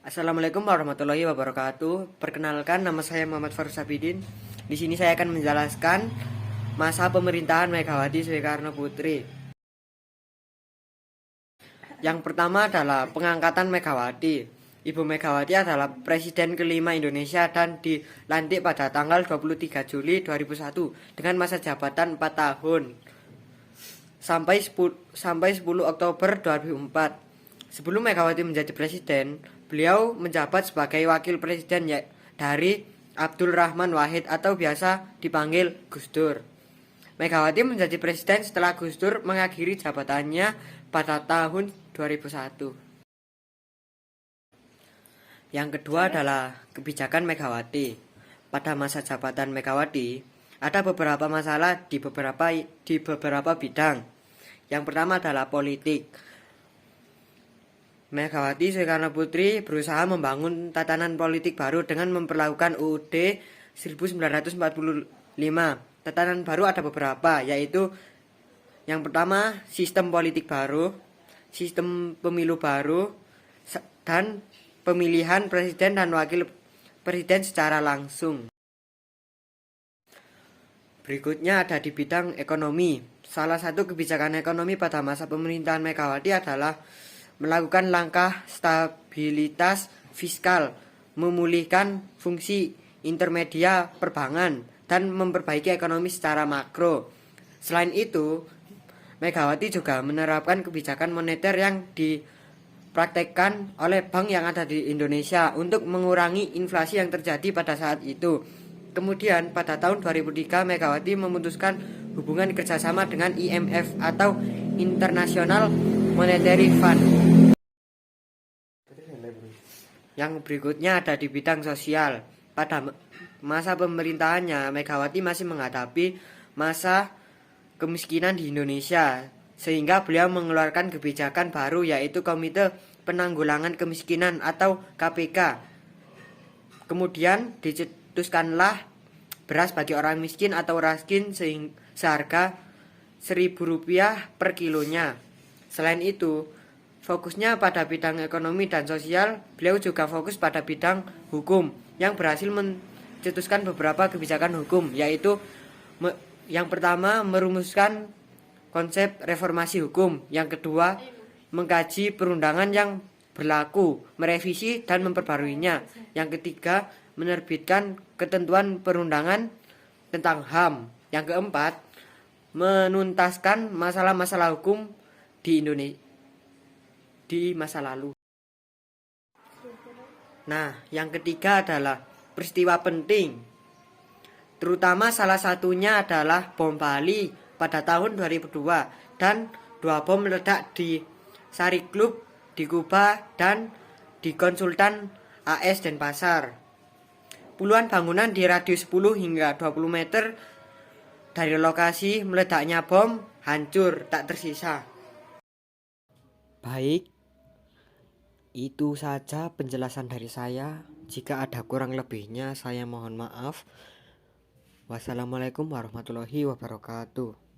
Assalamualaikum warahmatullahi wabarakatuh. Perkenalkan, nama saya Muhammad Farus Sabidin. Di sini saya akan menjelaskan masa pemerintahan Megawati Soekarno Putri. Yang pertama adalah pengangkatan Megawati. Ibu Megawati adalah Presiden kelima Indonesia dan dilantik pada tanggal 23 Juli 2001 dengan masa jabatan 4 tahun sampai 10 Oktober 2004. Sebelum Megawati menjadi presiden, beliau menjabat sebagai wakil presiden dari Abdul Rahman Wahid atau biasa dipanggil Gus Dur. Megawati menjadi presiden setelah Gus Dur mengakhiri jabatannya pada tahun 2001. Yang kedua adalah kebijakan Megawati. Pada masa jabatan Megawati, ada beberapa masalah di beberapa bidang. Yang pertama adalah politik. Megawati Soekarno Putri berusaha membangun tatanan politik baru dengan memperlakukan UUD 1945. Tatanan baru ada beberapa, yaitu yang pertama sistem politik baru, sistem pemilu baru, dan pemilihan presiden dan wakil presiden secara langsung. Berikutnya ada di bidang ekonomi. Salah satu kebijakan ekonomi pada masa pemerintahan Megawati adalah melakukan langkah stabilitas fiskal, memulihkan fungsi intermedia perbankan, dan memperbaiki ekonomi secara makro. Selain itu, Megawati juga menerapkan kebijakan moneter yang dipraktekkan oleh bank yang ada di Indonesia untuk mengurangi inflasi yang terjadi pada saat itu. Kemudian pada tahun 2003 Megawati memutuskan hubungan kerjasama dengan IMF atau International Monetary Fund. Yang berikutnya ada di bidang sosial. Pada masa pemerintahannya, Megawati masih menghadapi masa kemiskinan di Indonesia, sehingga beliau mengeluarkan kebijakan baru, yaitu Komite Penanggulangan Kemiskinan atau KPK. Kemudian dicetuskanlah beras bagi orang miskin atau raskin seharga Rp1.000 per kilonya. Selain itu, fokusnya pada bidang ekonomi dan sosial, beliau juga fokus pada bidang hukum yang berhasil mencetuskan beberapa kebijakan hukum, yaitu yang pertama merumuskan konsep reformasi hukum, yang kedua mengkaji perundangan yang berlaku, merevisi dan memperbaruinya, yang ketiga menerbitkan ketentuan perundangan tentang HAM, yang keempat menuntaskan masalah-masalah hukum di Indonesia di masa lalu. Nah, yang ketiga adalah peristiwa penting, terutama salah satunya adalah bom Bali pada tahun 2002 dan 2 bom meledak di Sari Club di Kuba dan di Konsultan AS Denpasar. Puluhan bangunan di radius 10 hingga 20 meter dari lokasi meledaknya bom hancur tak tersisa. Baik, itu saja penjelasan dari saya. Jika ada kurang lebihnya, saya mohon maaf. Wassalamualaikum warahmatullahi wabarakatuh.